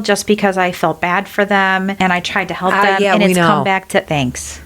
just because I felt bad for them and I tried to help them, yeah, and we it's know. come back to thanks.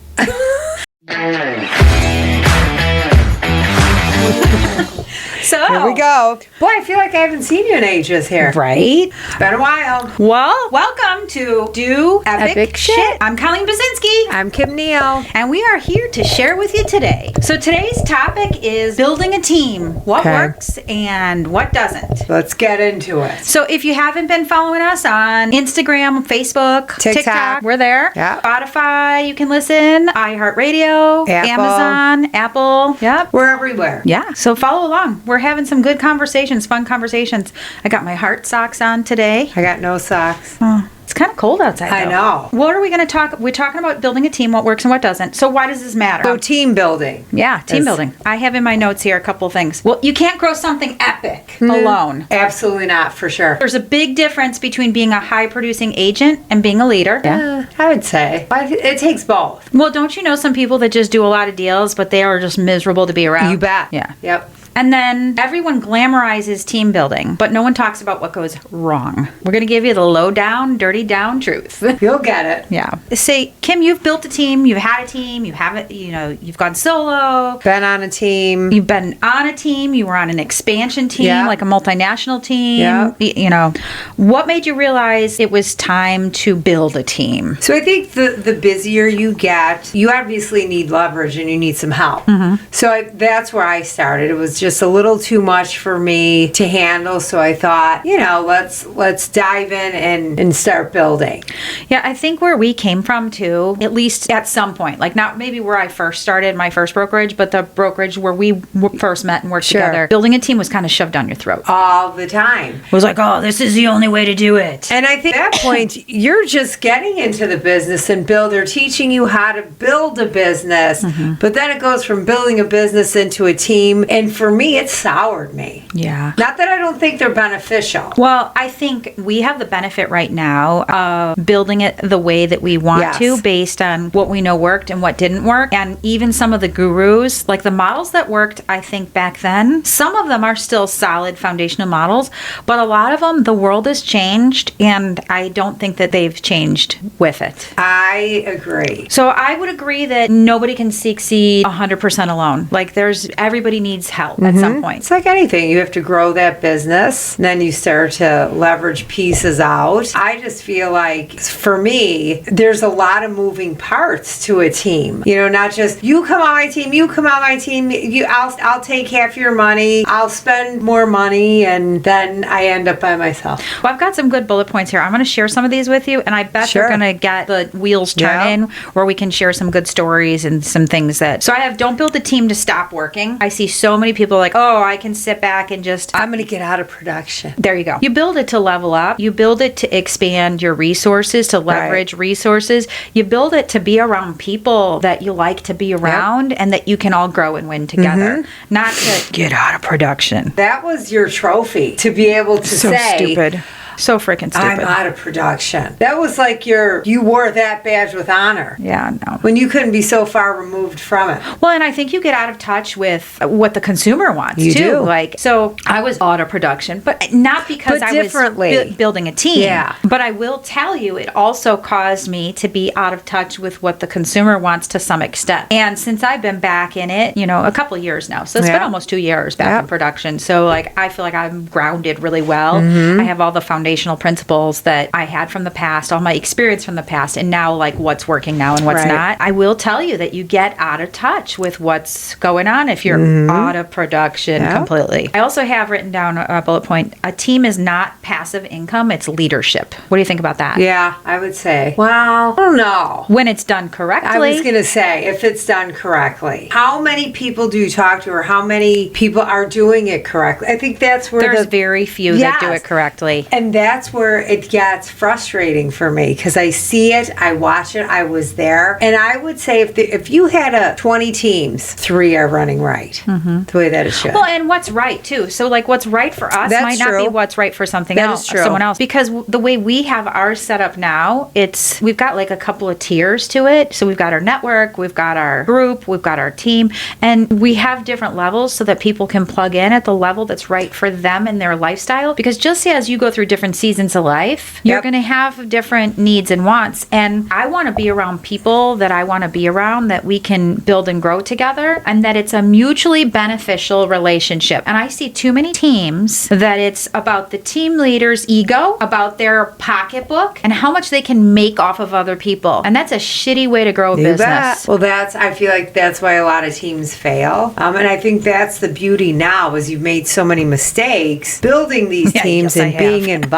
So Here we go. Boy, I feel like I haven't seen you in ages here. Right? It's been a while. Well, welcome to Do Epic Shit. I'm Colleen Basinski. I'm Kim Neal. And we are here to share with you today. So today's topic is building a team. What works and what doesn't. Let's get into it. So if you haven't been following us on Instagram, Facebook, TikTok, we're there. Yeah. Spotify, you can listen. iHeartRadio, Amazon, Apple. Yep. We're everywhere. Yeah. So follow along. We're having some good conversations, fun conversations. I got my heart socks on today. I got no socks. Oh, it's kind of cold outside, though. I know. What are we going to talk? We're talking about building a team, what works and what doesn't. So why does this matter? So team building. Yeah, team building. I have in my notes here a couple of things. Well, you can't grow something epic alone. Absolutely not, for sure. There's a big difference between being a high-producing agent and being a leader. Yeah, I would say. It takes both. Well, don't you know some people that just do a lot of deals, but they are just miserable to be around? You bet. Yeah. Yep. And then everyone glamorizes team building, but no one talks about what goes wrong. We're going to give you the low down, dirty down truth. You'll get it. Yeah. Say, Kim, you've built a team, you've had a team, you haven't, you've gone solo. Been on a team. You've been on a team, you were on an expansion team, like a multinational team. Yeah. What made you realize it was time to build a team? So I think the busier you get, you obviously need leverage and you need some help. So that's where I started. It was just a little too much for me to handle. So I thought, let's dive in and start building. Yeah, I think where we came from too, at least at some point, like not maybe where I first started my first brokerage, but the brokerage where we first met and worked together, building a team was kind of shoved down your throat. All the time. It was like, oh, this is the only way to do it. And I think at that point, you're just getting into the business and they're teaching you how to build a business. But then it goes from building a business into a team. And for me, it soured me. Yeah. Not that I don't think they're beneficial. Well, I think we have the benefit right now of building it the way that we want to, based on what we know worked and what didn't work. And even some of the gurus, like the models that worked, I think back then, some of them are still solid foundational models, but a lot of them, the world has changed, and I don't think that they've changed with it. I agree. So I would agree that nobody can succeed 100% alone. Like everybody needs help at some point. It's like anything. You have to grow that business. Then you start to leverage pieces out. I just feel like, for me, there's a lot of moving parts to a team. Not just, you come on my team, you come on my team, I'll take half your money, I'll spend more money, and then I end up by myself. Well, I've got some good bullet points here. I'm going to share some of these with you, and I bet they're going to get the wheels turning, where we can share some good stories and some things that... So I have, don't build a team to stop working. I see so many people like, oh, I can sit back and just... I'm going to get out of production. There you go. You build it to level up. You build it to expand your resources, to leverage resources. You build it to be around people that you like to be around and that you can all grow and win together. Not to get out of production. That was your trophy, to be able to say... So stupid. So freaking stupid. I'm out of production. That was like you wore that badge with honor. Yeah, no. When you couldn't be so far removed from it. Well, and I think you get out of touch with what the consumer wants, you too. Do. Like, so I was out of production, but not because I was building a team. Yeah. But I will tell you, it also caused me to be out of touch with what the consumer wants to some extent. And since I've been back in it, a couple of years now. So it's been almost 2 years back in production. So like, I feel like I'm grounded really well. I have all the foundational principles that I had from the past, all my experience from the past, and now like what's working now and what's not. I will tell you that you get out of touch with what's going on if you're out of production completely. I also have written down a bullet point. A team is not passive income, it's leadership. What do you think about that? Yeah, I would say. Well, I don't know. When it's done correctly. I was going to say, if it's done correctly. How many people do you talk to, or how many people are doing it correctly? I think that's where there's very few that do it correctly. And that's where it gets frustrating for me, because I see it, I watch it, I was there. And I would say if you had 20 teams, 3 are running right, the way that it should. Well, and what's right too. So like what's right for us might not be what's right for something else, someone else. Because the way we have ours set up now, we've got like a couple of tiers to it. So we've got our network, we've got our group, we've got our team, and we have different levels so that people can plug in at the level that's right for them and their lifestyle. Because just as you go through different different seasons of life, you're going to have different needs and wants. And I want to be around people that I want to be around, that we can build and grow together, and that it's a mutually beneficial relationship. And I see too many teams that it's about the team leader's ego, about their pocketbook, and how much they can make off of other people. And that's a shitty way to grow a business. Well, I feel like that's why a lot of teams fail. And I think that's the beauty now, is you've made so many mistakes building these teams and being involved.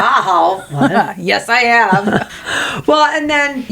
Yes, I have. Well, and then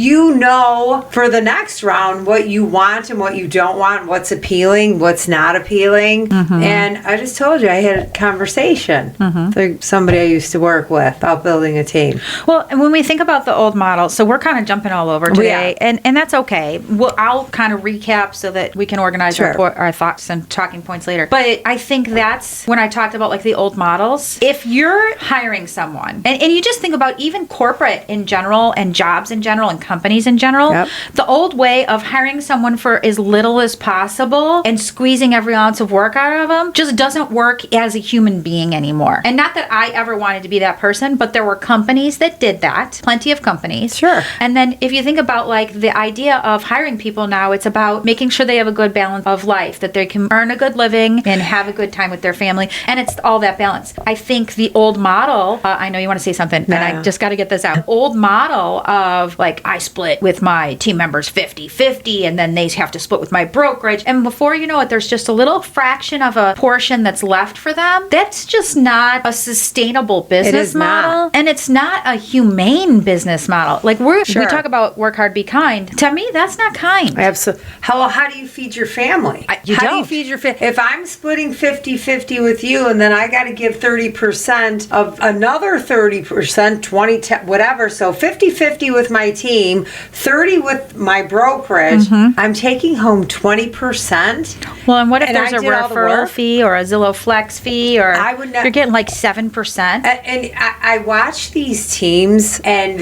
for the next round what you want and what you don't want, what's appealing, what's not appealing. And I just told you I had a conversation with somebody I used to work with about building a team. Well, and when we think about the old model, so we're kind of jumping all over today, and that's okay. Well, I'll kind of recap so that we can organize our thoughts and talking points later. But I think that's when I talked about like the old models. If you're hiring someone, and you just think about even corporate in general and jobs in general and companies in general, the old way of hiring someone for as little as possible and squeezing every ounce of work out of them just doesn't work as a human being anymore. And not that I ever wanted to be that person, but there were companies that did that, plenty of companies. Sure. And then if you think about like the idea of hiring people now, it's about making sure they have a good balance of life, that they can earn a good living and have a good time with their family. And it's all that balance. I think the old model, I know you want to say something, and I just got to get this out. Old model of like, I split with my team members 50-50, and then they have to split with my brokerage. And before you know it, there's just a little fraction of a portion that's left for them. That's just not a sustainable business model. And it's not a humane business model. Like we talk about work hard, be kind. To me, that's not kind. Absolutely. How do you feed your family? How do you feed your family? If I'm splitting 50-50 with you, and then I got to give 30% of another 30%, 20, 10, whatever. So 50-50 with my team, 30 with my brokerage. I'm taking home 20%. Well, and what if there's a referral fee or a Zillow Flex fee, or you're getting like 7%? And I watch these teams, and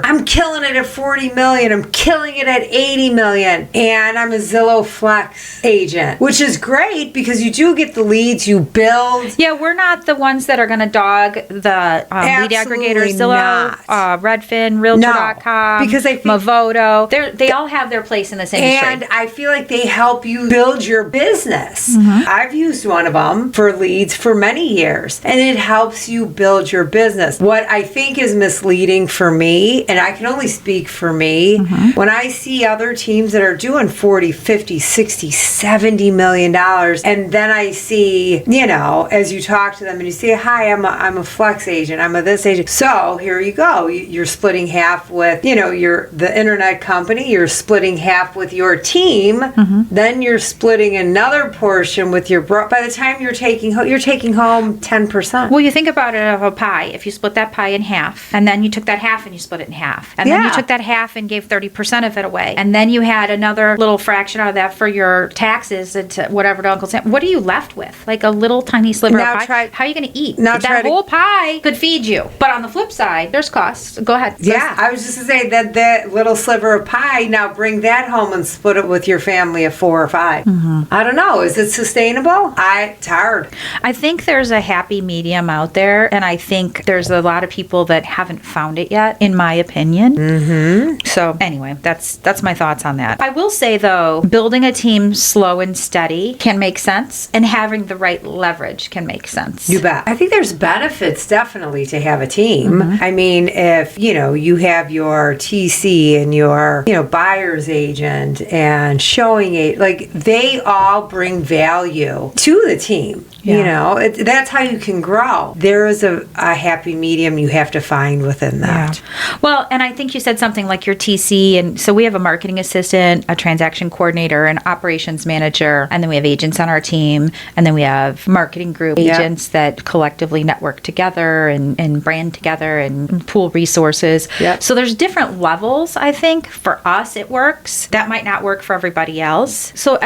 I'm killing it at 40 million. I'm killing it at 80 million. And I'm a Zillow Flex agent, which is great because you do get the leads, you build. Yeah, we're not the ones that are going to dog the lead aggregators, Zillow, Redfin, Realtor.com, because I think Movoto. They all have their place in this industry. And I feel like they help you build your business. I've used one of them for leads for many years, and it helps you build your business. What I think is misleading for me, and I can only speak for me, when I see other teams that are doing 40, 50, 60, 70 million dollars, and then I see, as you talk to them and you say, hi, I'm a flex agent, I'm a this agent. So here you go. You're splitting half with, the internet company, you're splitting half with your team, then you're splitting another portion with your by the time you're taking home 10%. Well, you think about it of a pie. If you split that pie in half, and then you took that half and you split it in half, and then you took that half and gave 30% of it away, and then you had another little fraction out of that for your taxes and whatever to Uncle Sam, what are you left with? Like a little tiny sliver of pie? How are you going to eat? That whole pie could feed you. But on the flip side, there's costs. Go ahead. Yeah, I was just going to say that little sliver of pie, now bring that home and split it with your family of 4 or 5. I don't know. Is it sustainable? It's hard. I think there's a happy medium out there, and I think there's a lot of people that haven't found it yet, in my opinion. So anyway, that's my thoughts on that. I will say, though, building a team slow and steady can make sense, and having the right leverage can make sense. You bet. I think there's benefits definitely to have a team. I mean, if you have your TC and your buyer's agent and showing it, like they all bring value to the team. That's how you can grow. There is a happy medium you have to find within that. Well, and I think you said something like your TC, and so we have a marketing assistant, a transaction coordinator, an operations manager, and then we have agents on our team, and then we have marketing group agents that collectively network together and brand together and pool resources. So there's different levels. I think for us it works. That might not work for everybody else. So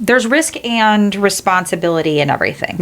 there's risk and responsibility in everything.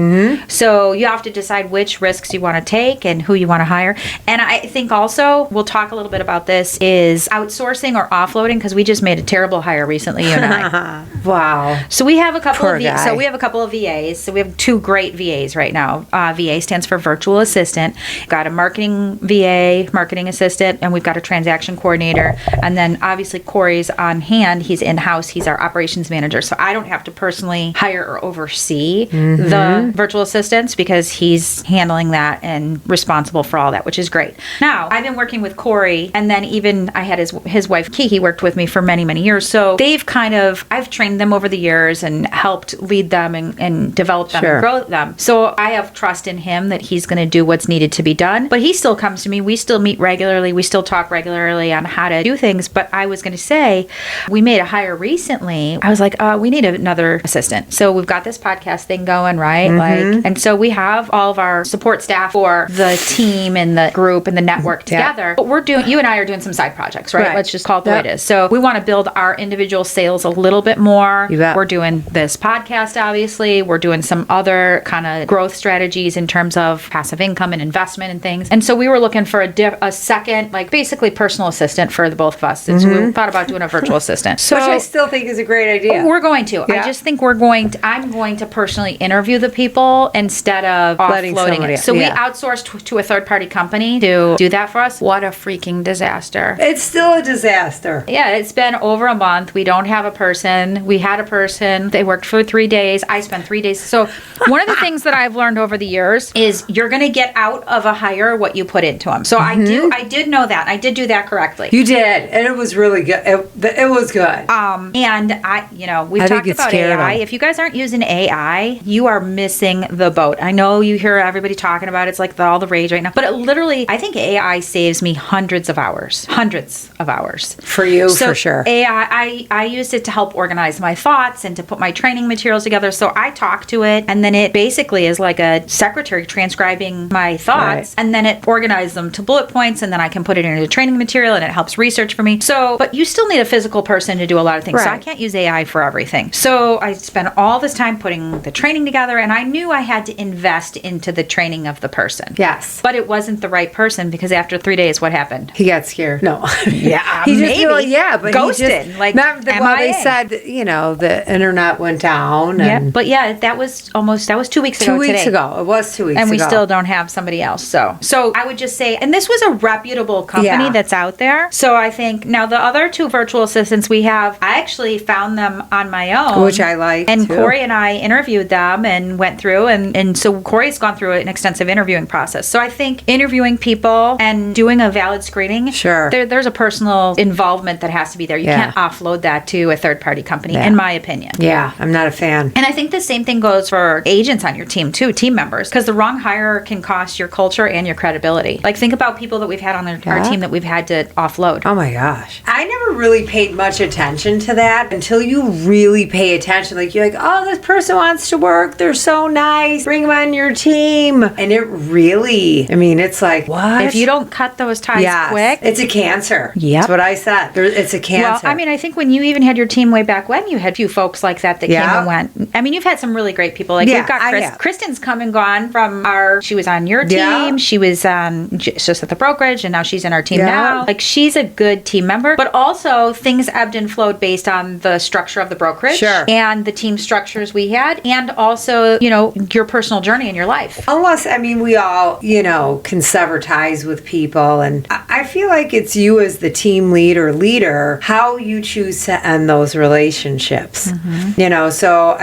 So you have to decide which risks you want to take and who you want to hire. And I think also, we'll talk talk a little bit about this is outsourcing or offloading, because we just made a terrible hire recently, you and I. Wow. So we have a couple Poor of guy. so we have a couple of VAs. So we have 2 great VAs right now. VA stands for virtual assistant. We've got a marketing VA, marketing assistant, and we've got a transaction coordinator. And then obviously Corey's on hand. He's in-house. He's our operations manager. So I don't have to personally hire or oversee the virtual assistants, because he's handling that and responsible for all that, which is great. Now, I've been working with Corey, and then even I had his wife Kiki worked with me for many, many years. So they've I've trained them over the years and helped lead them and develop them and grow them. So I have trust in him that he's going to do what's needed to be done. But he still comes to me. We still meet regularly. We still talk regularly on how to do things. But I was going to say, we made a hire recently. I was like, we need another assistant. So we've got this podcast thing going, right? And so we have all of our support staff for the team and the group and the network together. But you and I are doing some side projects, right? Let's just call it the way it is. So we want to build our individual sales a little bit more. We're doing this podcast, obviously. We're doing some other kind of growth strategies in terms of passive income and investment and things. And so we were looking for a second, like basically personal assistant for the both of us. And so we thought about doing a virtual assistant. So which I still think is a great idea. We're going to. I just think I'm going to personally interview the people instead of offloading it. So we outsourced to a third-party company to do that for us. What a freaking disaster. It's still a disaster. Yeah, it's been over a month. We don't have a person. We had a person. They worked for 3 days. I spent 3 days. So one of the things that I've learned over the years is you're going to get out of a hire what you put into them. So I did know that. I did do that correctly. You did. And it was really good. It was good. And we've talked about AI. If you guys aren't using AI, you are missing the boat. I know you hear everybody talking about it. It's like all the rage right now. But it literally, I think AI saves me hundreds of hours. For you, for sure. AI, I used it to help organize my thoughts and to put my training materials together. So I talk to it, and then it basically is like a secretary transcribing my thoughts, and then it organizes them to bullet points, and then I can put it into training material, and it helps research for me. So, but you still need a physical person to do a lot of things. So I can't use AI for everything. So I spent all this time putting the training together, and I knew I had to invest into the training of the person. Yes. But it wasn't the right person, because after 3 days, what happened? He got scared. No. Yeah, he maybe. Just, but ghosted. He just, like, they said, the internet went down. And but that was 2 weeks ago. 2 weeks today. ago. It was 2 weeks ago. And we still don't have somebody else. So I would just say, and this was a reputable company that's out there. So I think now the other 2 virtual assistants we have, I actually found them on my own. Which I like. And too. Corey and I interviewed them and went through, and so Corey's gone through an extensive interviewing process. So I think interviewing people and doing a valid screening, there's a personal involvement that has to be there. You can't offload that to a third-party company, in my opinion. Yeah, I'm not a fan. And I think the same thing goes for agents on your team too, team members, because the wrong hire can cost your culture and your credibility. Like, think about people that we've had on our team that we've had to offload. Oh my gosh. I never really paid much attention to that until you really pay attention. Like, you're like, oh, this person wants to work. They're so nice. Bring them on your team. And it really, it's like, what? If you don't cut those ties quick. It's a cancer. Yeah. That's what I said. It's a cancer. Well, I think when you even had your team way back when, you had a few folks like that came and went. You've had some really great people. Like, we've got Kristen's come and gone from she was on your team. Yeah. She was just at the brokerage, and now she's in our team now. Like, she's a good team member. But also, things ebbed and flowed based on the structure of the brokerage and the team structures we had, and also, your personal journey in your life. Unless, we all, can sever ties with people. And I feel like it's you as the team leader, how you choose to end those relationships. So,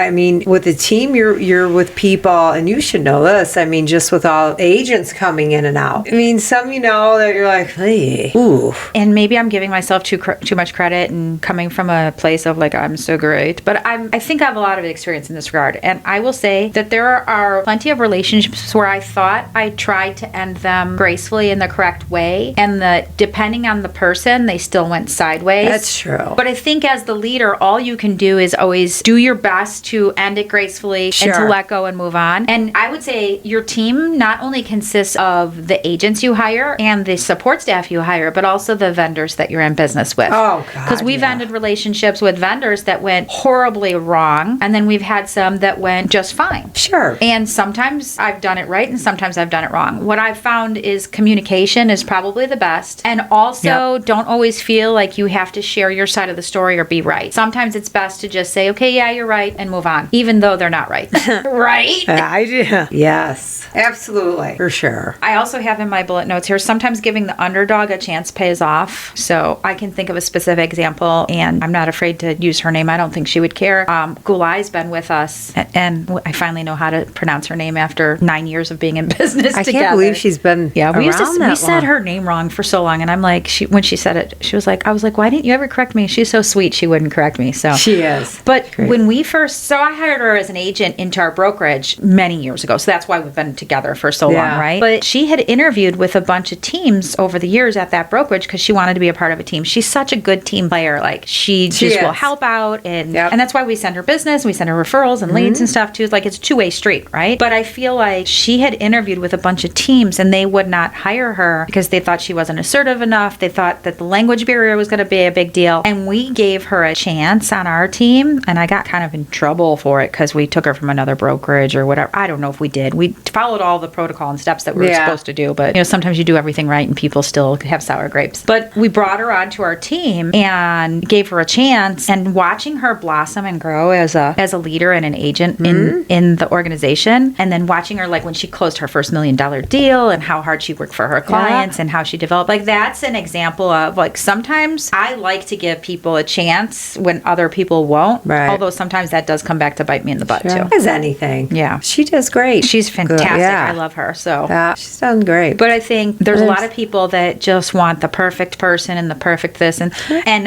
with the team, you're with people, and you should know this. Just with all agents coming in and out. Some that you're like, hey, ooh. And maybe I'm giving myself too much credit and coming from a place of like, I'm so great. But I think I have a lot of experience in this regard. And I will say that there are plenty of relationships where I thought I tried to end them gracefully in the correct way. And that depending on the person, they still went sideways. That's true. But I think as the leader, all you can do is always do your best to end it gracefully and to let go and move on. And I would say your team not only consists of the agents you hire and the support staff you hire, but also the vendors that you're in business with. Oh, God. Because we've ended relationships with vendors that went horribly wrong, and then we've had some that went just fine. Sure. And sometimes I've done it right, and sometimes I've done it wrong. What I've found is communication is probably the best. And also, don't always feel like you have to share your side of the story or be right. Sometimes it's best to just say, okay, yeah, you're right, and move on, even though they're not right. Right? I do. Yes, absolutely. For sure. I also have in my bullet notes here, sometimes giving the underdog a chance pays off. So I can think of a specific example, and I'm not afraid to use her name. I don't think she would care. Gulai's been with us, and I finally know how to pronounce her name after 9 years of being in business together. I can't believe she's been we said her name wrong for so long, and I'm like, when she said it, she was like, I was like, why didn't you ever correct me? She's so sweet, she wouldn't correct me. So she is. But when we first, so I hired her as an agent into our brokerage many years ago, so that's why we've been together for so long, right? But she had interviewed with a bunch of teams over the years at that brokerage because she wanted to be a part of a team. She's such a good team player. Like, she just will help out, and that's why we send her business, we send her referrals and leads and stuff too. Like, it's a two-way street, right? But I feel like she had interviewed with a bunch of teams, and they would not hire her because they thought she wasn't assertive enough. They thought that the language barrier was going to be a big deal. And we gave her a chance on our team, and I got kind of in trouble for it because we took her from another brokerage or whatever. I don't know if we did. We followed all the protocol and steps that we were supposed to do, but sometimes you do everything right and people still have sour grapes. But we brought her onto our team and gave her a chance, and watching her blossom and grow as a leader and an agent in the organization, and then watching her, like, when she closed her first $1 million deal and how hard she worked for her clients and how she developed, like, that's an example of, like, sometimes I like to give people a chance when other people won't, although sometimes that does come back to bite me in the butt too. As anything. Yeah. She does great. She's fantastic. I love her. So she's done great. But I think there's a lot of people that just want the perfect person and the perfect this, and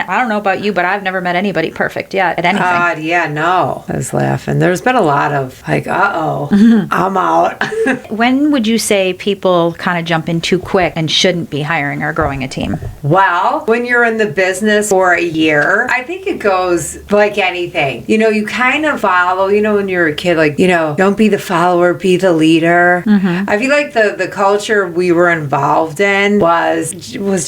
I don't know about you, but I've never met anybody perfect yet at anything. No. I was laughing. There's been a lot of like, I'm out. When would you say people kind of jump in too quick and shouldn't be hiring or growing a team? Well, when you're in the business for a year, I think it goes like anything. You kind of follow, when you're a kid, like, don't be the follower, be the leader. I feel like the culture we were involved in was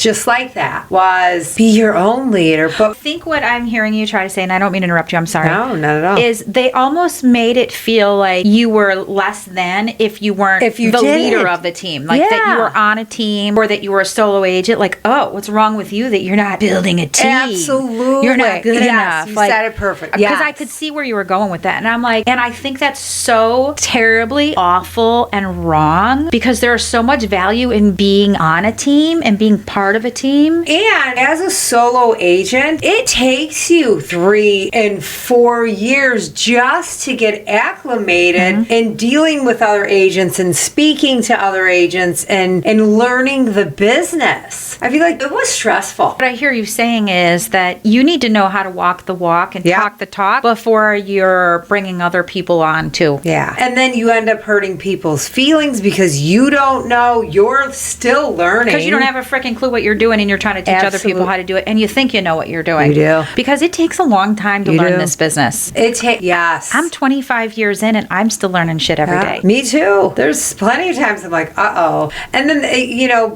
just like that, was be your own leader. But I think what I'm hearing you try to say, and I don't mean to interrupt you, I'm sorry. No, not at all. Is they almost made it feel like you were less than if you weren't the leader of the team. Like that you were on a team or that you were a solo agent. Like, oh, what's wrong with you that you're not building a team? Absolutely. You're not good enough. You said it perfect. Because I could see where you were going with that. And I'm like, and I think that's so terribly awful and wrong because there's so much value in being on a team and being part of a team. And as a solo agent, it takes you 3 and 4 years just to get acclimated and dealing with other agents and speaking to other agents and learning the business. I feel like it was stressful. What I hear you saying is that you need to know how to walk the walk and talk the talk before you're bringing other people on too. Yeah. And then you end up hurting people's feelings because you don't know. You're still learning. Because you don't have a freaking clue what you're doing and you're trying to teach other people how to do it and you think you know what you're doing. You do. Because it takes a long time to learn this business. Yes. I'm 25 years in and I'm still learning shit every day. Me too. There's plenty of times I'm like, uh-oh. And then,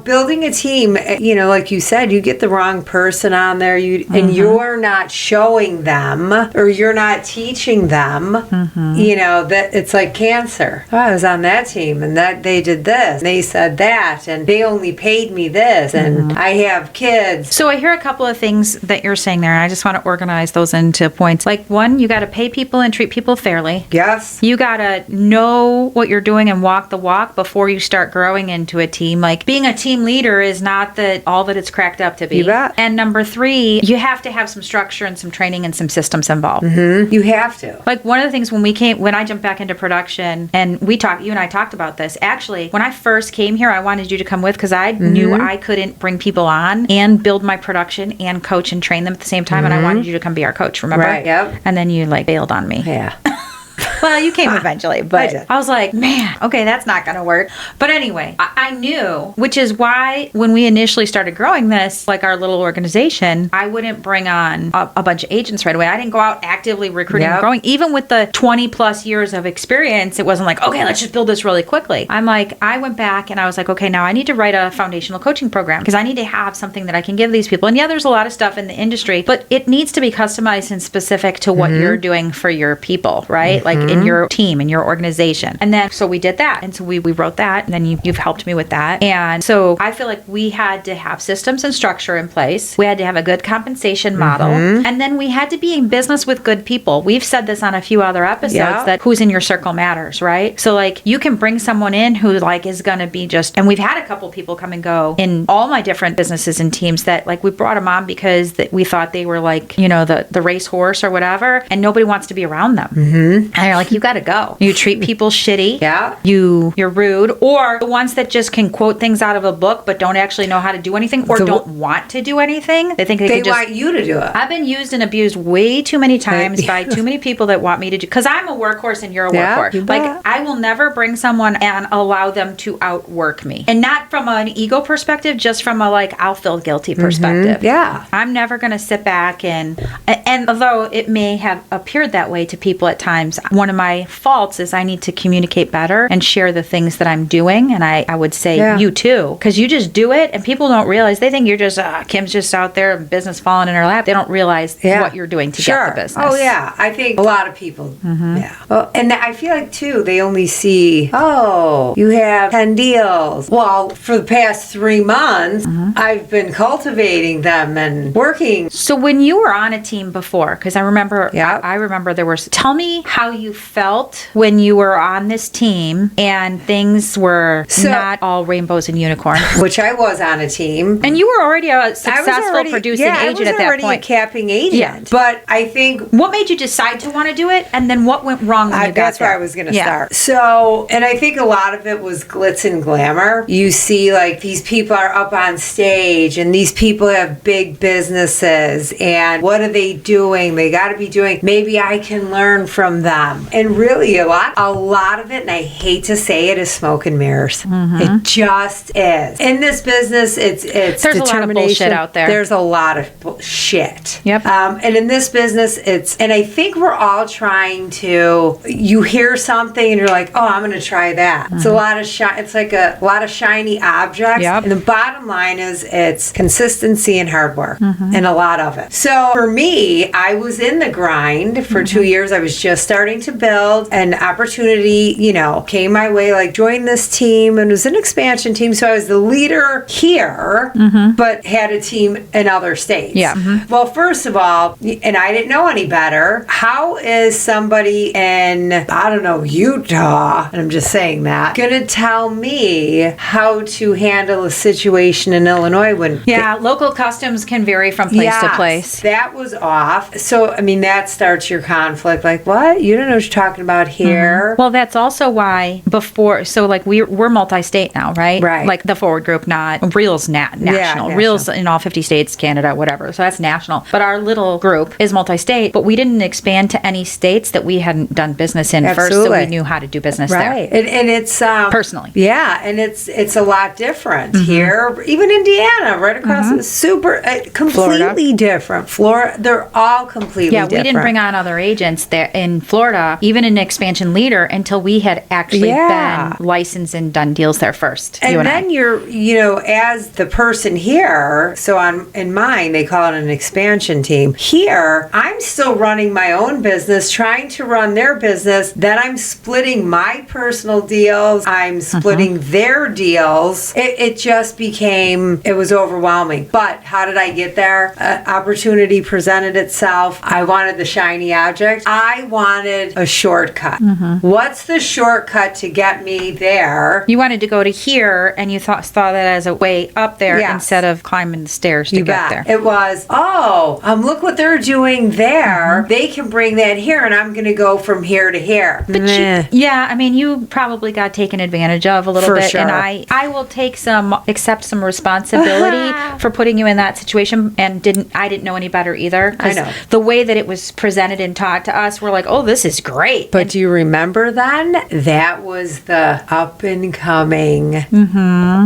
building a team, like you said, you get the wrong person on there and you're not showing them or you're not teaching them, that it's like cancer. Oh, I was on that team and that they did this. And they said that and they only paid me this and I have kids. So I hear a couple of things that you're saying there and I just want to organize those into points. Like, one, you got to pay people and treat people fairly. Yes. You got to know what you're doing and walk the walk before you start growing into a team. Like, being a team leader is not all that it's cracked up to be. You bet. And number 3, you have to have some structure and some training and some systems involved. You have to. Like, one of the things when I jumped back into production and you and I talked about this, actually, when I first came here, I wanted you to come with because I knew I couldn't bring people on and build my production and coach and train them at the same time. And I wanted you to come be our coach, remember? Right, yep. And then you bailed on me. Yeah. Well, you came eventually, but did. I was like, man, okay, that's not going to work. But anyway, I knew, which is why when we initially started growing this, like our little organization, I wouldn't bring on a bunch of agents right away. I didn't go out actively recruiting and growing. Even with the 20 plus years of experience, it wasn't like, okay, let's just build this really quickly. I'm like, I went back and I was like, okay, now I need to write a foundational coaching program because I need to have something that I can give these people. And yeah, there's a lot of stuff in the industry, but it needs to be customized and specific to what you're doing for your people, right? Like in your team, in your organization. And then, so we did that. And so we wrote that, and then you've helped me with that. And so I feel like we had to have systems and structure in place. We had to have a good compensation model. And then we had to be in business with good people. We've said this on a few other episodes that who's in your circle matters, right? So like you can bring someone in who like is going to be just, and we've had a couple people come and go in all my different businesses and teams that like we brought them on because we thought they were like, you know, the race horse or whatever, and nobody wants to be around them. And you're like, you got to go. You treat people shitty. Yeah. You're rude, or the ones that just can quote things out of a book but don't actually know how to do anything or don't want to do anything. They think they want you to do it. I've been used and abused way too many times by too many people that want me to do, because I'm a workhorse and you're a workhorse. Like I will never bring someone and allow them to outwork me, and not from an ego perspective, just from a like I'll feel guilty perspective. Yeah. I'm never going to sit back and although it may have appeared that way to people at times, one of my faults is I need to communicate better and share the things that I'm doing. And I would say you too, because you just do it and people don't realize. They think you're just Kim's just out there and business falling in her lap. They don't realize what you're doing to get the business. Oh yeah, I think a lot of people. Yeah. Well, and I feel like too they only see, oh, you have 10 deals. Well, for the past 3 months, I've been cultivating them and working. So when you were on a team before, because I remember, I remember there was. Tell me how you felt when you were on this team and things were not all rainbows and unicorns. Which I was on a team, and you were already a successful producing agent at that point. I was already a capping agent. Yeah. But I think what made you decide to want to do it, and then what went wrong when you got there? That's where I was going to start. So, and I think a lot of it was glitz and glamour. You see, like these people are up on stage, and these people have big businesses, and what are they doing? They got to be doing. Maybe I can learn from them. And really, a lot of it, and I hate to say it, is smoke and mirrors. It just is. In this business, it's there's a lot of bullshit out there. There's a lot of shit. Yep. And in this business, and I think we're all trying to. You hear something and you're like, oh, I'm going to try that. It's a lot of It's like a lot of shiny objects. Yep. And the bottom line is it's consistency and hard work, and a lot of it. So for me, I was in the grind for 2 years. I was just starting to build. An opportunity, came my way. Like joined this team, and it was an expansion team. So I was the leader here, but had a team in other states. Yeah. Well, first of all, and I didn't know any better. How is somebody in, I don't know, Utah, and I'm just saying that, going to tell me how to handle a situation in Illinois when... Yeah, local customs can vary from place to place. That was off. So, I mean, that starts your conflict. Like, what? You don't know what you're talking about here? Well, that's also why before, so like we're multi-state now, right? Right. Like the Forward Group, not Reel's national. Yeah, Reel's in all 50 states, Canada, whatever. So that's national. But our little group is multi-state, but we didn't expand to any states that we hadn't done business in first, so we knew how to do business there. Right. And it's... personally. Yeah, and it's a lot different here. Even Indiana, right across the super... completely Florida. Different. Florida, they're all completely different. Yeah, we didn't bring on other agents there in Florida, even an expansion leader, until we had actually been licensed and done deals there first. And then you're, as the person here, so in mine, they call it an expansion team. Here, I'm still running my own business, trying to run their business. Then I'm splitting my personal deals. I'm splitting their deals. It just became, it was overwhelming. But how did I get there? Opportunity presented itself. I wanted the shiny object. I wanted a shortcut. What's the shortcut to get me there? You wanted to go to here, and you saw that as a way up there instead of climbing the stairs to get there. It was, look what they're doing there. They can bring that here, and I'm going to go from here to here. But you probably got taken advantage of a little bit, sure. and I will accept some responsibility for putting you in that situation, and I didn't know any better either, because know. the way that it was presented and taught to us, we're like, oh, this is great. But do you remember then? That was the up and coming.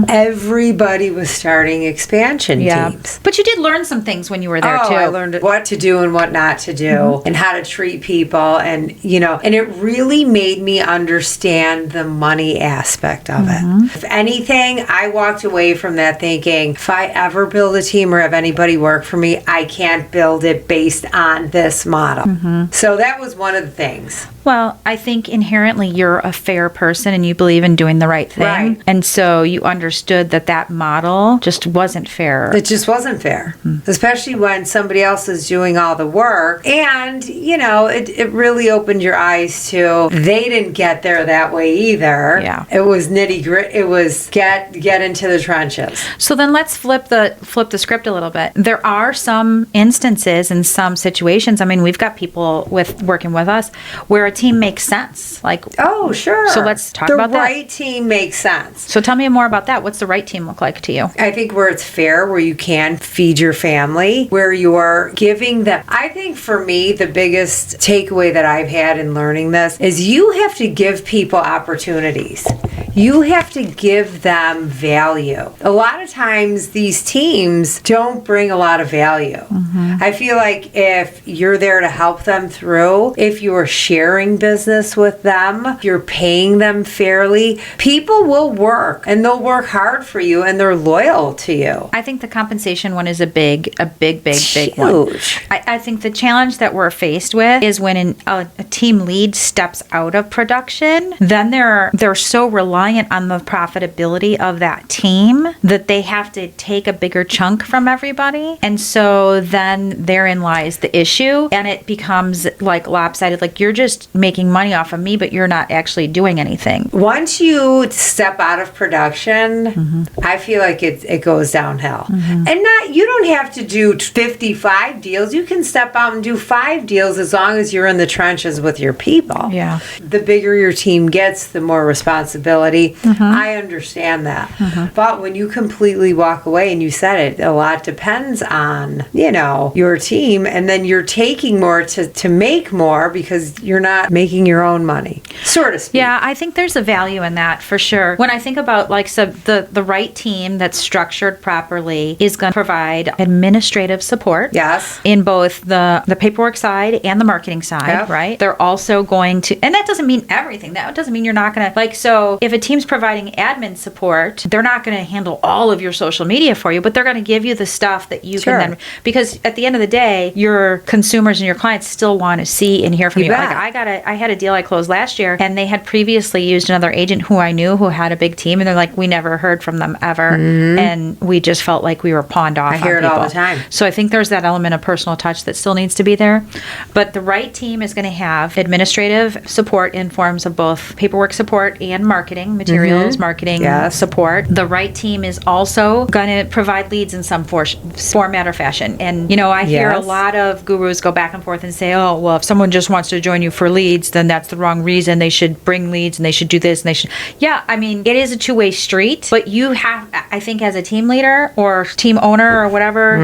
Everybody was starting expansion teams. But you did learn some things when you were there too. I learned what to do and what not to do and how to treat people. And, and it really made me understand the money aspect of it. If anything, I walked away from that thinking, if I ever build a team or have anybody work for me, I can't build it based on this model. So that was one of the things. Well, I think inherently you're a fair person and you believe in doing the right thing. Right. And so you understood that model just wasn't fair. It just wasn't fair, especially when somebody else is doing all the work. And, it really opened your eyes to they didn't get there that way either. Yeah. It was nitty gritty. It was get into the trenches. So then let's flip the script a little bit. There are some instances in some situations. I mean, we've got people working with us where a team makes sense. Like, oh, sure. So let's talk about that. The right team makes sense. So tell me more about that. What's the right team look like to you? I think where it's fair, where you can feed your family, where you're giving them. I think for me, the biggest takeaway that I've had in learning this is you have to give people opportunities. You have to give them value. A lot of times these teams don't bring a lot of value. I feel like if you're there to help them through, if you're sharing business with them, if you're paying them fairly, people will work and they'll work hard for you and they're loyal to you. I think the compensation one is a big one. Huge. I think the challenge that we're faced with is when a team lead steps out of production, then they're so reliant on the profitability of that team that they have to take a bigger chunk from everybody. And so then therein lies the issue, and it becomes like lopsided, like you're just making money off of me, but you're not actually doing anything. Once you step out of production, I feel like it goes downhill. And you don't have to do 55 deals. You can step out and do 5 deals as long as you're in the trenches with your people. Yeah. The bigger your team gets, the more responsibility. I understand that. But when you completely walk away, and you said it, a lot depends on, your team, and then you're taking more to make more because you're not making your own money, so to speak. Yeah, I think there's a value in that for sure. When I think about the right team that's structured properly is going to provide administrative support. Yes. In both the paperwork side and the marketing side, right? They're also going to, and that doesn't mean everything. That doesn't mean you're not going to, so if a team's providing admin support, they're not going to handle all of your social media for you, but they're going to give you the stuff that you can then, because at the end of the day, your consumers and your clients still want to see and hear from you. Like I had a deal I closed last year, and they had previously used another agent who I knew who had a big team, and they're like, we never heard from them ever, and we just felt like we were pawned off. I hear it all the time. So I think there's that element of personal touch that still needs to be there, but the right team is going to have administrative support in forms of both paperwork support and marketing materials, marketing support. The right team is also going to provide leads in some format or fashion. And, I hear a lot of gurus go back and forth and say, oh, well, if someone just wants to join you for leads, then that's the wrong reason. They should bring leads and they should do this and they should. Yeah, I mean, it is a two-way street, but you have, I think as a team leader or team owner or whatever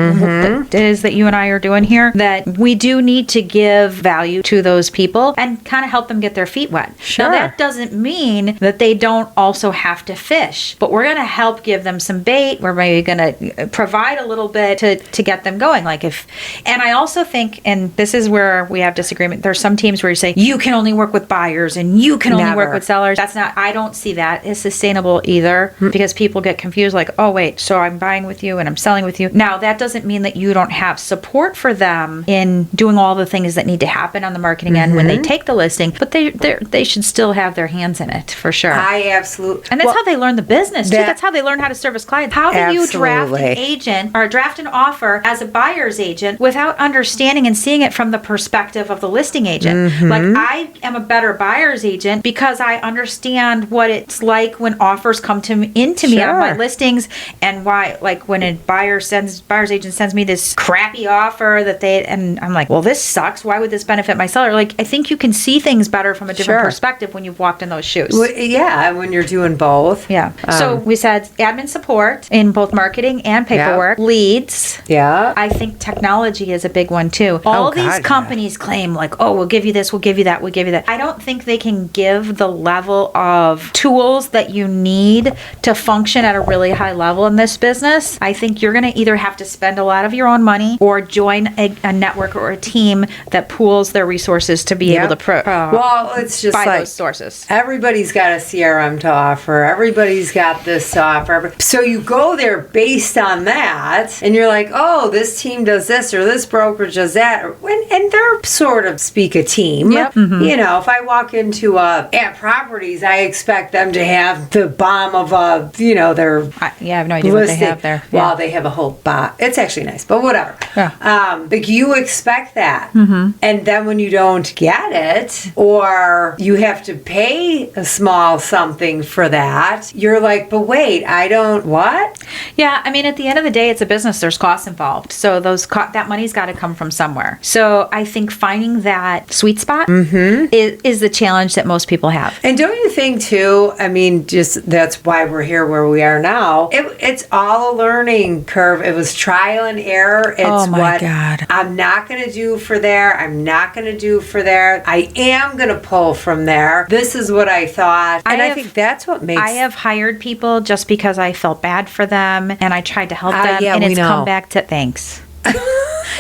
it is that you and I are doing here, that we do need to give value to those people and kind of help them get their feet wet. Sure. Now, that doesn't mean that they don't also have to fish, but we're going to help give them some bait. We're maybe going to provide a little bit to get them going. And I also think, and this is where we have disagreement, there's some teams where you say, you can only work with buyers and you can only work with sellers. I don't see that as sustainable either, because people get confused like, oh, wait, so I'm buying with you and I'm selling with you. Now, that doesn't mean that you don't have support for them in doing all the things that need to happen on the marketing end when they take the listing, but they should still have their hands in it for sure. I absolutely. And that's how they learn the business too. That's how they learn how to service clients. How do you draft an agent or draft an offer as a buyer's agent without understanding and seeing it from the perspective of the listing agent? Like, I am a better buyer's agent because I understand what it's like when offers come into me on my listings, and why, like, when a buyer's agent sends me this crappy offer and I'm like, well, this sucks. Why would this benefit my seller? Like, I think you can see things better from a different perspective when you've walked in those shoes. Well, yeah, time when you're doing both. Yeah. So we said admin support in both marketing and paperwork, leads. Yeah. I think technology is a big one too. All these companies claim like, oh, we'll give you this, we'll give you that, we'll give you that. I don't think they can give the level of tools that you need to function at a really high level in this business. I think you're going to either have to spend a lot of your own money or join a network or a team that pools their resources to be able to well, it's just buy like those sources. Everybody's got a CRM to offer. Everybody's got this to offer. So you go there based on that, and you're like, oh, this team does this or this brokerage does that, and they're sort of speak a team. Yep. Mm-hmm. You know, if I walk into at Properties, I expect them to have the bomb of their I have no idea what they have there. Well, they have a whole bot. It's actually nice, but whatever. Yeah. Like you expect that, and then when you don't get it, or you have to pay a small something for that, you're like, but wait, I don't what? Yeah, I mean, at the end of the day, it's a business. There's costs involved, so that money's got to come from somewhere. So I think finding that sweet spot is the challenge that most people have. And don't you think too? I mean, just that's why we're here where we are now. It's all a learning curve. It was trial and error. It's God. I'm not going to do for there. I'm not going to do for there. I am going to pull from there. This is what I thought. And I think that's what makes... I have hired people just because I felt bad for them and I tried to help them. Yeah, and it's come back to thanks.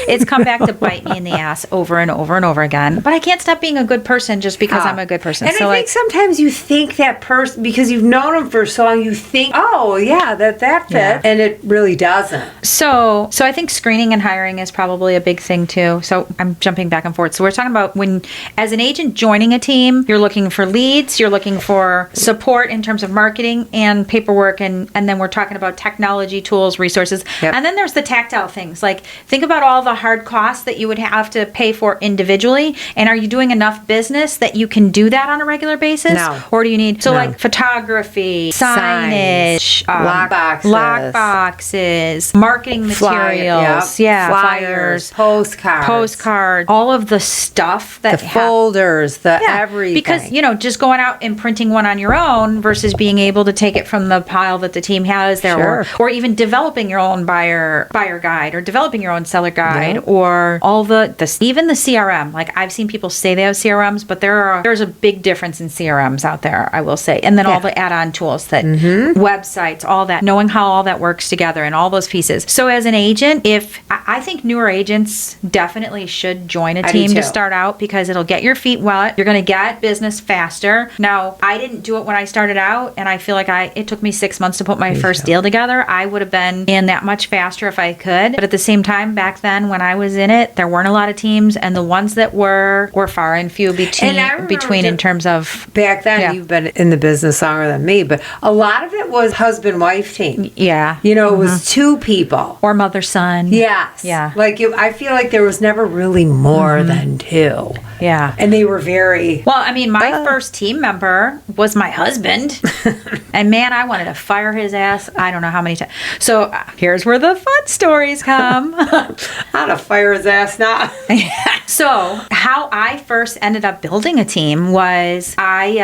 It's come back to bite me in the ass over and over and over again. But I can't stop being a good person just because I'm a good person. And I think sometimes you think that person, because you've known them for so long, you think, oh, yeah, that fit. Yeah. And it really doesn't. So I think screening and hiring is probably a big thing too. So I'm jumping back and forth. So we're talking about when, as an agent joining a team, you're looking for leads, you're looking for support in terms of marketing and paperwork, and then we're talking about technology, tools, resources. Yep. And then there's the tactile things. Like, think about all the hard costs that you would have to pay for individually, and are you doing enough business that you can do that on a regular basis? No. Or do you need like photography, signage, lock boxes, marketing materials, flyers, postcards, all of the stuff that the folders, everything. Because just going out and printing one on your own versus being able to take it from the pile that the team has there, or even developing your own buyer guide, or developing your own seller guide, or all even the CRM. Like, I've seen people say they have CRMs, but there's a big difference in CRMs out there, I will say. And then all the add-on tools that websites, all that, knowing how all that works together and all those pieces. So as an agent, I think newer agents definitely should join a team to start out, because it'll get your feet wet. You're going to get business faster. Now, I didn't do it when I started out, and I feel like it took me 6 months to put my first deal together. I would have been in that much faster if I could. But at the same time, back then when I was in it, there weren't a lot of teams, and the ones that were far and few between in terms of... Back then, you've been in the business longer than me, but a lot of it was husband-wife team. Yeah. It was two people. Or mother-son. Yes. Yeah. Like, I feel like there was never really more than two. Yeah. And they were very... Well, I mean, my first team member was my husband. And man, I wanted to fire his ass I don't know how many times. So here's where the fun stories come. How to fire his ass now. So how I first ended up building a team was I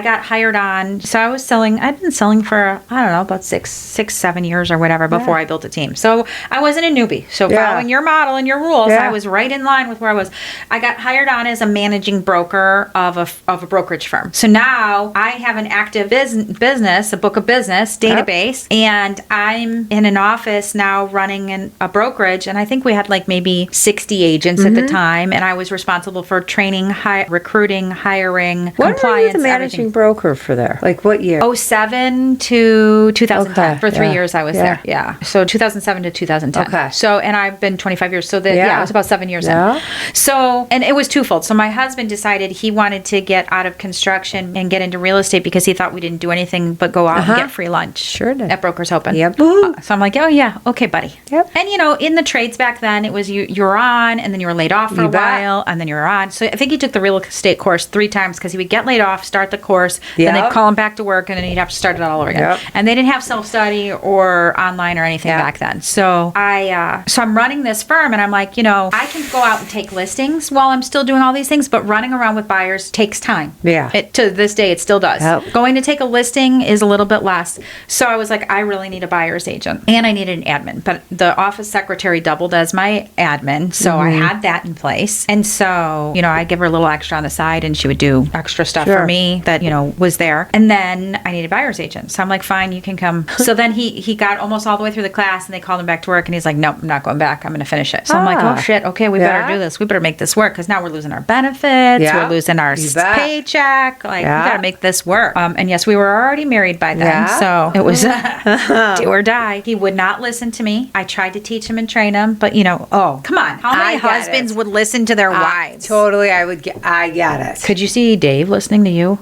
got hired on. So I'd been selling for, I don't know, about 7 years or whatever before I built a team. So I wasn't a newbie. So following your model and your rules, I was right in line with where I was. I got hired on as a managing broker of a brokerage firm. So now I have an active business, a book of business database, and I'm in an office now running a brokerage, and I think we had like maybe 60 agents at the time, and I was responsible for training, recruiting, hiring, compliance, When were you the managing broker for there? Like what year? 2007 to 2010. Okay, for 3 years I was there. Yeah. So 2007 to 2010. Okay. So, and I've been 25 years. So it was about 7 years in. So, and it was twofold. So my husband decided he wanted to get out of construction and get into real estate because he thought we didn't do anything but go out and get free lunch. Sure did. At Brokers Open. Yep. So I'm like, oh yeah, okay, buddy. Yep. And in the trades back then it was you were on, and then you were laid off for a while, and then you were on. So I think he took the real estate course 3 times because he would get laid off, start the course, then they'd call him back to work, and then he'd have to start it all over again. And they didn't have self-study or online or anything back then. So I'm running this firm, and I'm like, I can go out and take listings while I'm still doing all these things, but running around with buyers takes time. Yeah. To this day, it still does. Going to take a listing is a little bit less. So I was like, I really need a buyer's agent, and I needed an admin, but the office secretary doubled as my admin. So I had that in place. And so, I give her a little extra on the side, and she would do extra stuff for me that, was there. And then I needed a buyer's agent. So I'm like, fine, you can come. So then he got almost all the way through the class, and they called him back to work, and he's like, nope, I'm not going back. I'm going to finish it. So I'm like, oh shit. Okay, we better do this. We better make this work, because now we're losing our benefits. We're losing our paycheck. Like, we got to make this work. And yes, we were already married by then. So it was do or die. He would not listen to me. I tried to teach him and train him, but come on. How many husbands would listen to their wives? Totally, I get it. Could you see Dave listening to you?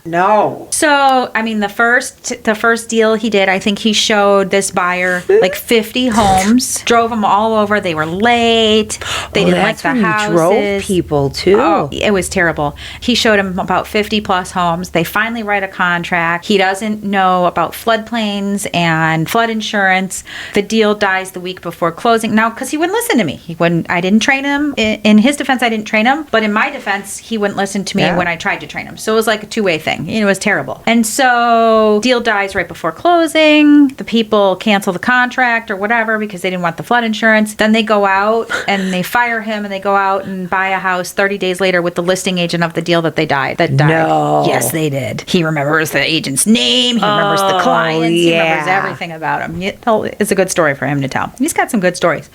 No. So, the first deal he did, I think he showed this buyer like 50 homes, drove them all over. They were late. They didn't like the houses. Drove people too. Oh, it was terrible. He showed him about 50 plus homes. They finally write a contract. He doesn't know about floodplains and flood insurance. The deal dies the week before closing. Now, because he wouldn't listen to me. I didn't train him. In his defense, I didn't train him. But in my defense, he wouldn't listen to me when I tried to train him. So it was like a two-way thing. It was terrible. And so deal dies right before closing. The people cancel the contract or whatever because they didn't want the flood insurance. Then they go out and they fire him, and they go out and buy a house 30 days later with the listing agent of the deal that died. No. Yes, they did. He remembers the agent's name. He remembers the clients. He remembers everything about him. It's a good story for him to tell. He's got some good stories.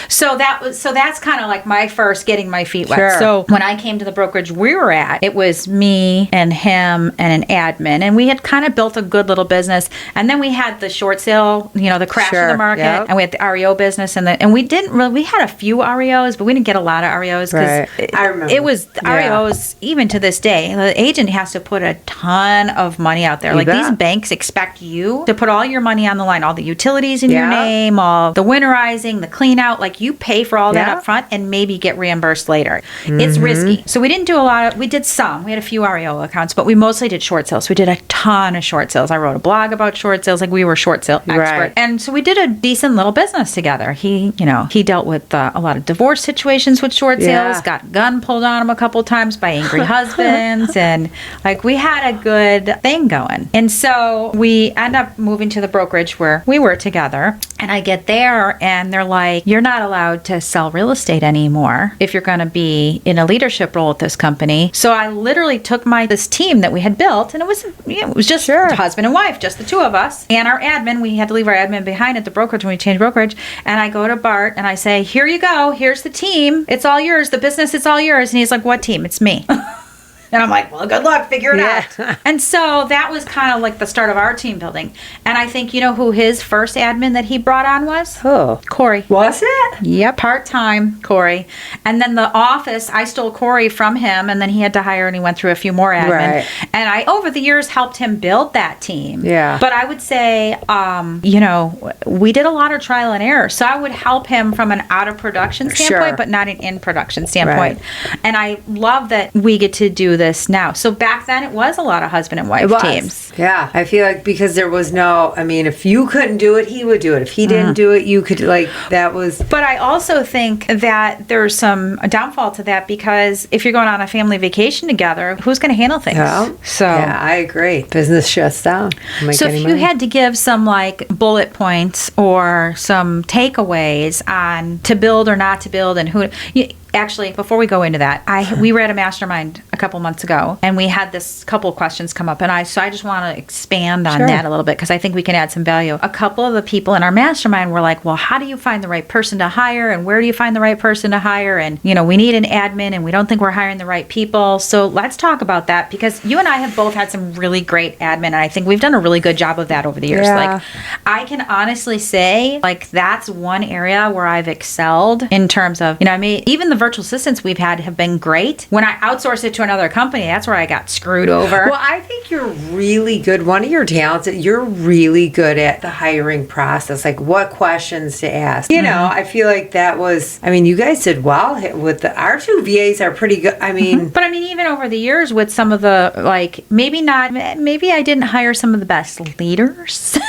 So that's kind of like my first getting my feet wet. Sure. So when I came to the brokerage we were at, it was me and him and an admin, and we had kind of built a good little business. And then we had the short sale, the crash of the market, and we had the REO business, and we didn't really. We had a few REOs, but we didn't get a lot of REOs because I remember it was REOs. Even to this day, the agent has to put a ton of money out there. These banks expect you to put all your money on the line, all the utilities in your name, all the winterizing, the clean out. You pay for all that up front and maybe get reimbursed later. It's risky. So we didn't do a lot of. We did some. We had a few REO accounts, but we mostly did short sales. We did a ton of short sales. I wrote a blog about short sales. We were short sale expert. And so we did a decent little business together. He dealt with a lot of divorce situations with short sales, got a gun pulled on him a couple times by angry husbands. And we had a good thing going. And so we end up moving to the brokerage where we were together. And I get there and they're like, you're not allowed to sell real estate anymore if you're going to be in a leadership role at this company. So I literally took this team that we had built, and it was just husband and wife, just the two of us, and our admin. We had to leave our admin behind at the brokerage when we changed brokerage. And I go to Bart and I say, here you go. Here's the team. It's all yours. The business is all yours. And he's like, what team? It's me. And I'm like, well, good luck, figure it out. And so that was kind of like the start of our team building. And I think, who his first admin that he brought on was? Who? Corey. Was it? Yep, part-time Corey. And then the office, I stole Corey from him, and then he had to hire, and he went through a few more admin. Right. And I, over the years, helped him build that team. Yeah. But I would say, we did a lot of trial and error. So I would help him from an out-of-production standpoint, but not an in-production standpoint. Right. And I love that we get to do this now. So back then it was a lot of husband and wife teams. Yeah. I feel like because there was if you couldn't do it, he would do it. If he didn't do it, you could that was. But I also think that there's some downfall to that because if you're going on a family vacation together, who's going to handle things? Yeah. So yeah, I agree. Business shuts down. So if you had to give some bullet points or some takeaways on to build or not to build and who. Actually, before we go into that, we were at a mastermind a couple months ago, and we had this couple of questions come up, and I just want to expand on that a little bit because I think we can add some value. A couple of the people in our mastermind were like, well, how do you find the right person to hire, and where do you find the right person to hire, and we need an admin, and we don't think we're hiring the right people. So let's talk about that because you and I have both had some really great admin, and I think we've done a really good job of that over the years. Yeah. I can honestly say that's one area where I've excelled in terms of even the virtual assistants we've had have been great. When I outsourced it to another company, that's where I got screwed over. Well, I think you're really good. One of your talents, you're really good at the hiring process, like what questions to ask. You know, I feel like that was, I mean, you guys did well with our two VAs are pretty good. I mean, but I mean, even over the years with some of the, like, maybe I didn't hire some of the best leaders.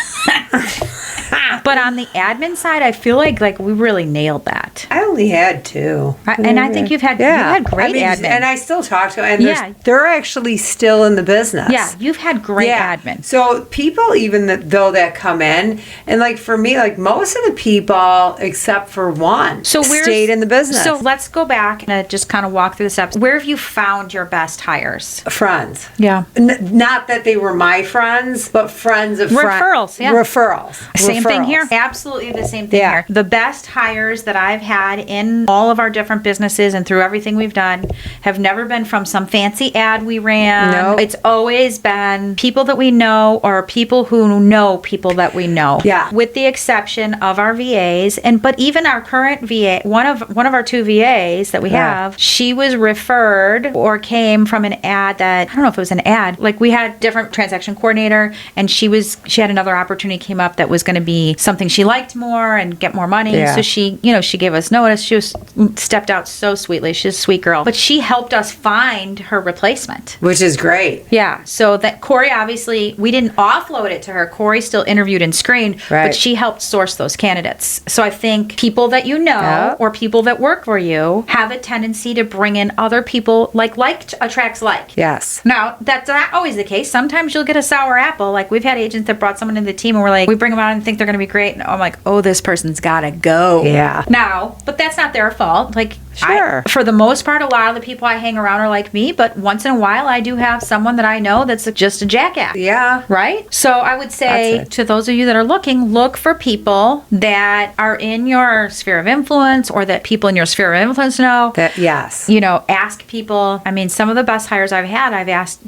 But on the admin side, I feel like we really nailed that. I only had two. And I think you've had great admin. And I still talk to them. And they're actually still in the business. Yeah, you've had great admin. So people, even though that come in, and like for me, like most of the people, except for one, stayed in the business. So let's go back and just kind of walk through the steps. Where have you found your best hires? Friends. Yeah. Not that they were my friends, but friends of referrals. Yeah. Referrals. Same thing here. Absolutely the same thing here. The best hires that I've had in all of our different businesses and through everything we've done have never been from some fancy ad we ran. No. It's always been people that we know or people who know people that we know. Yeah. With the exception of our VAs, but even our current VA, one of our two VAs that we have, she was referred or came from an ad that, I don't know if it was an ad, like we had different transaction coordinator, and she had another opportunity came up that was going to be something she liked more and get more money. So she gave us notice. She stepped out so sweetly. She's a sweet girl. But she helped us find her replacement. Which is great. Yeah. So that Corey, obviously, we didn't offload it to her. Corey still interviewed and screened, but she helped source those candidates. So I think people that you know or people that work for you have a tendency to bring in other people. Like attracts like. Yes. Now, that's not always the case. Sometimes you'll get a sour apple. Like we've had agents that brought someone into the team and we're like, we bring them on and think they're going to be great. And I'm like, oh, this person's got to go. Yeah. Now, but that's not their fault. Like, sure. For the most part, a lot of the people I hang around are like me, but once in a while I do have someone that I know that's just a jackass. Yeah. Right? So I would say to those of you that are looking, look for people that are in your sphere of influence or that people in your sphere of influence know. Yes. Ask people. I mean, some of the best hires I've had, I've asked,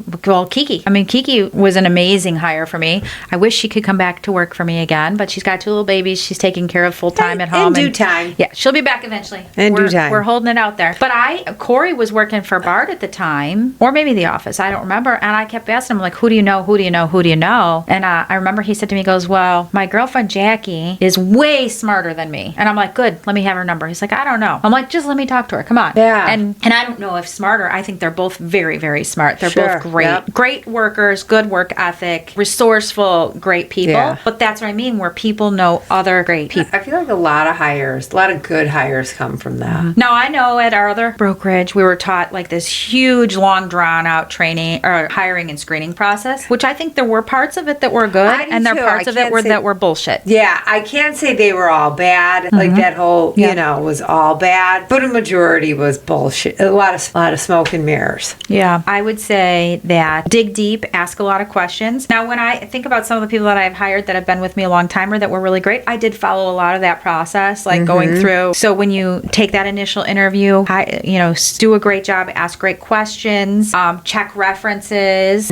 Kiki. I mean, Kiki was an amazing hire for me. I wish she could come back to work for me again, but she's got two little babies she's taking care of full time at home. In due time. Yeah, she'll be back eventually. In due time. We're holding it out there. But Corey was working for Bart at the time, or maybe the office, I don't remember. And I kept asking him, like, who do you know? Who do you know? Who do you know? And I remember he said to me, he goes, well, my girlfriend Jackie is way smarter than me. And I'm like, good, let me have her number. He's like, I don't know. I'm like, just let me talk to her. Come on. Yeah. And I don't know if smarter. I think they're both very, very smart. They're both great. Yep. Great workers, good work ethic, resourceful, great people. Yeah. But that's what I mean, where people know other great people. I feel like a lot of good hires come from that. Mm-hmm. Now, I know at our other brokerage, we were taught like this huge, long, drawn out training or hiring and screening process, which I think there were parts of it that were good, and there are parts of it that were bullshit. Yeah, I can't say they were all bad. Like that whole, was all bad, but a majority was bullshit. A lot of smoke and mirrors. Yeah, I would say that dig deep, ask a lot of questions. Now, when I think about some of the people that I've hired that have been with me a long time or that were really great, I did follow a lot of that process, like going through. So when you take that initial interview, do a great job, ask great questions, check references.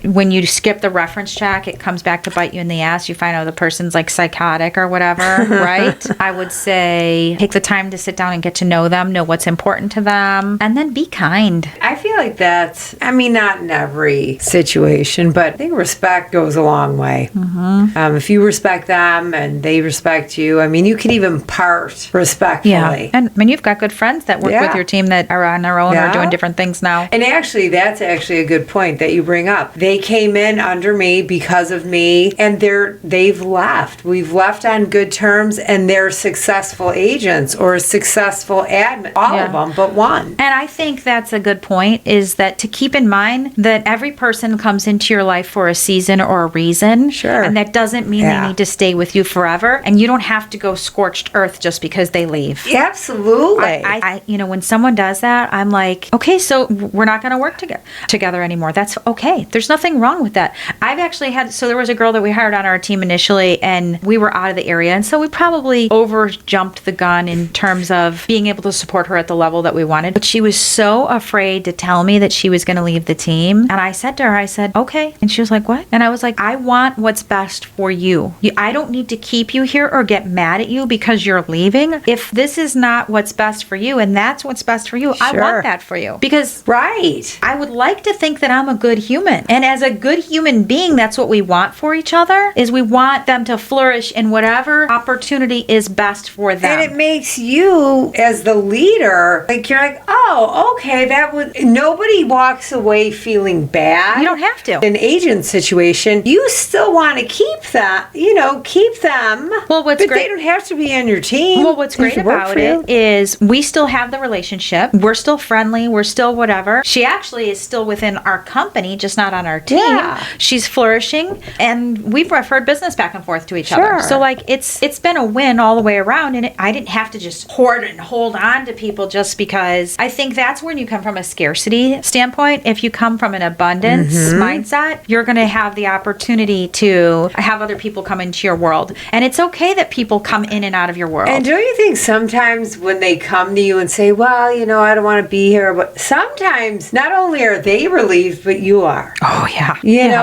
When you skip the reference check, it comes back to bite you in the ass. You find out the person's like psychotic or whatever, right? I would say take the time to sit down and get to know them, know what's important to them, and then be kind. I feel like that's, not in every situation, but I think respect goes a long way. If you respect them and they respect you, you can even part respectfully. Yeah. And you've got good friends that work with your team that are on their own or doing different things now. And actually, that's actually a good point that you bring up. They came in under me because of me, and they've left. We've left on good terms, and they're successful agents or successful admin. All of them, but one. And I think that's a good point, is that to keep in mind that every person comes into your life for a season or a reason. Sure. And that doesn't mean they need to stay with you forever. And you don't have to go scorched earth just because they leave. Absolutely. I when someone does that, I'm like, okay, so we're not going to work together anymore. That's okay. There's nothing wrong with that. I've actually there was a girl that we hired on our team initially, and we were out of the area. And so we probably over jumped the gun in terms of being able to support her at the level that we wanted. But she was so afraid to tell tell me that she was going to leave the team. And I said to her, I said, okay. And she was like, what? And I was like, I want what's best for you. I don't need to keep you here or get mad at you because you're leaving. If this is not what's best for you and that's what's best for you, I want that for you. Because I would like to think that I'm a good human. And as a good human being, that's what we want for each other, is we want them to flourish in whatever opportunity is best for them. And it makes you, as the leader, like you're like, oh, okay, nobody walks away feeling bad. You don't have to. In an agent situation, you still want to keep them. Well, but they don't have to be on your team. Well, what's great about it is we still have the relationship. We're still friendly. We're still whatever. She actually is still within our company, just not on our team. Yeah. She's flourishing, and we've referred business back and forth to each other. So like it's been a win all the way around, and I didn't have to just hoard and hold on to people just because. I think that's when you come from a scarcity standpoint. If you come from an abundance mindset, you're going to have the opportunity to have other people come into your world. And it's okay that people come in and out of your world. And don't you think sometimes when they come to you and say, well, I don't want to be here, but sometimes not only are they relieved, but you are. Oh, yeah.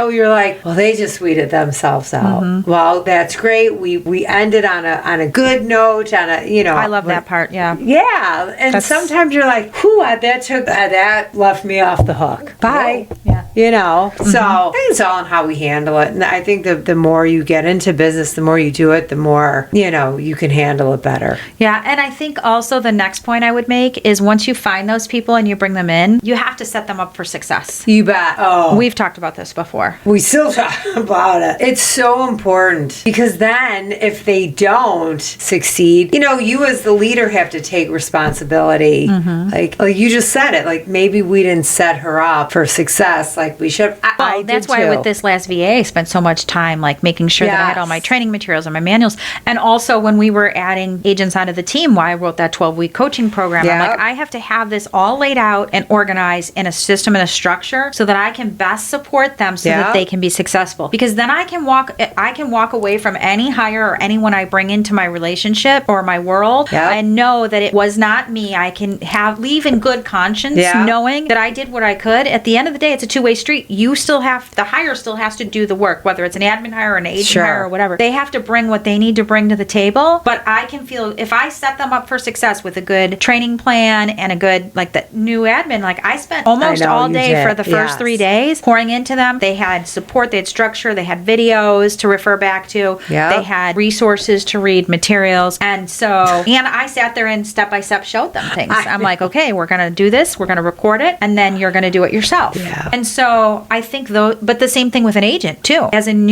You're like, well, they just weeded themselves out. Well, that's great. We ended on a good note, I love that part, yeah. Yeah. And sometimes you're like, whew, that left me off the hook. Bye. Yeah. So I think it's all in how we handle it. And I think the more you get into business, the more you do it, the more, you can handle it better. Yeah. And I think also the next point I would make is once you find those people and you bring them in, you have to set them up for success. You bet. Oh. We've talked about this before. We still talk about it. It's so important because then if they don't succeed, you as the leader have to take responsibility. Like you just said it, like maybe we didn't set her up for success like we should. Well, that's why with this last VA, I spent so much time like making sure that I had all my training materials and my manuals. And also when we were adding agents onto the team, why I wrote that 12-week coaching program. I'm like, I have to have this all laid out and organized in a system and a structure so that I can best support them so that they can be successful. Because then I can walk away from any hire or anyone I bring into my relationship or my world and know that it was not me. I can leave in good conscience knowing that I did what I could. At the end of the day, it's a two-way street. The hire still has to do the work, whether it's an admin hire or an agent hire or whatever. They have to bring what they need to bring to the table. But I can feel if I set them up for success with a good training plan and a good, like the new admin, like I spent almost all day for the first 3 days pouring into them. They had support, they had structure, they had videos to refer back to. They had resources to read, materials. And I sat there and step by step showed them things. I'm like, okay, we're going to do this. We're going to record it. And then you're going to do it yourself. And so I think but the same thing with an agent too. As an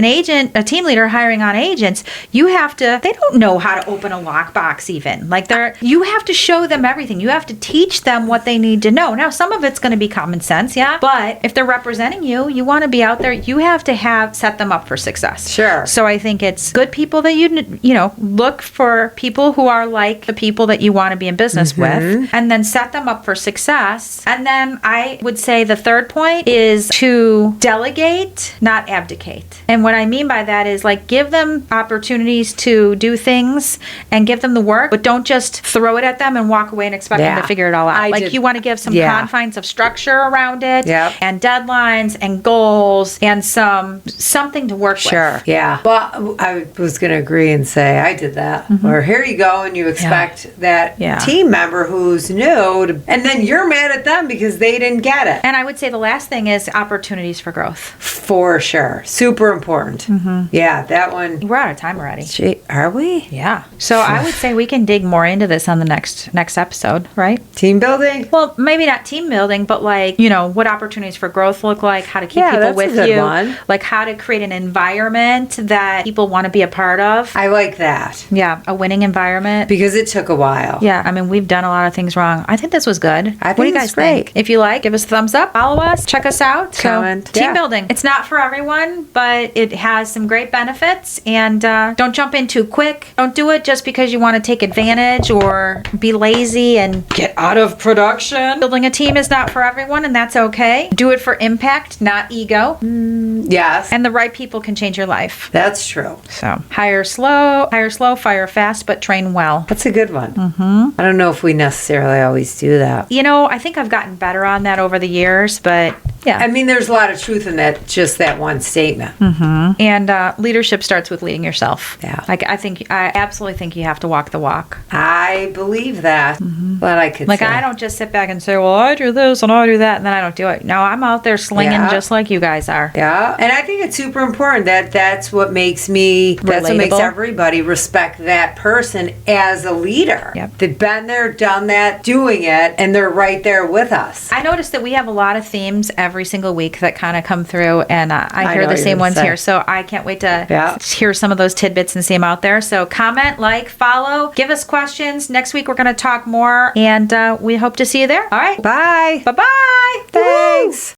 agent, a team leader hiring on agents, they don't know how to open a lockbox even. Like you have to show them everything. You have to teach them what they need to know. Now, some of it's going to be common sense, but if they're representing you, you want to be out there, you have to set them up for success. Sure. So I think it's good people that look for people who are like the people that you want to be in business with, and then set them up for success. And then I would say the third point is to delegate, not abdicate. And what I mean by that is like give them opportunities to do things and give them the work, but don't just throw it at them and walk away and expect them to figure it all out. You want to give some confines of structure around it and deadlines and goals and something to work with. Sure. Yeah. Well, I was going to agree and say I did that. Or here you go, and you expect that team member who's new, and then you're mad at them because they didn't get it. And I would say the last thing is opportunities for growth. For sure. Super important. Yeah, that one. We're out of time already. Gee, are we? Yeah. So I would say we can dig more into this on the next episode, right? Team building? Well, maybe not team building, but what opportunities for growth look like, how to keep people with you, like how to create an environment that people want to be a part of. I like that. Yeah, a winning environment. Because it took a while. Yeah, I mean, we've done a lot of things wrong. I think this was good. What do you guys think? If you give us a thumbs up, follow us. us, check us out. Comment. So, team Yeah. building. It's not for everyone, but it has some great benefits. And don't jump in too quick. Don't do it just because you want to take advantage or be lazy and get out of production. Building a team is not for everyone, and that's okay. Do it for impact, not ego. Yes. And the right people can change your life. That's true. So hire slow, fire fast, but train well. That's a good one. I don't know if we necessarily always do that. You know, I think I've gotten better on that over the years, but yeah. I mean, there's a lot of truth in that, just that one statement. And leadership starts with leading yourself. Yeah. Like, I absolutely think you have to walk the walk. I believe that. But I could Like, say. I don't just sit back and say, well, I do this and I do that, and then I don't do it. No, I'm out there slinging Yeah. just like you guys are. Yeah, and I think it's super important that that's what makes that's what makes Relatable. everybody respect that person as a leader. Yep. They've been there, done that, doing it, and they're right there with us. I noticed that we have a lot of themes every single week that kind of come through, and I hear know the what same you're ones gonna say. here. So I can't wait to Yeah. hear some of those tidbits and see them out there. So comment, like, follow, give us questions. Next week we're going to talk more, and we hope to see you there. All right. Bye. Bye-bye. Thanks.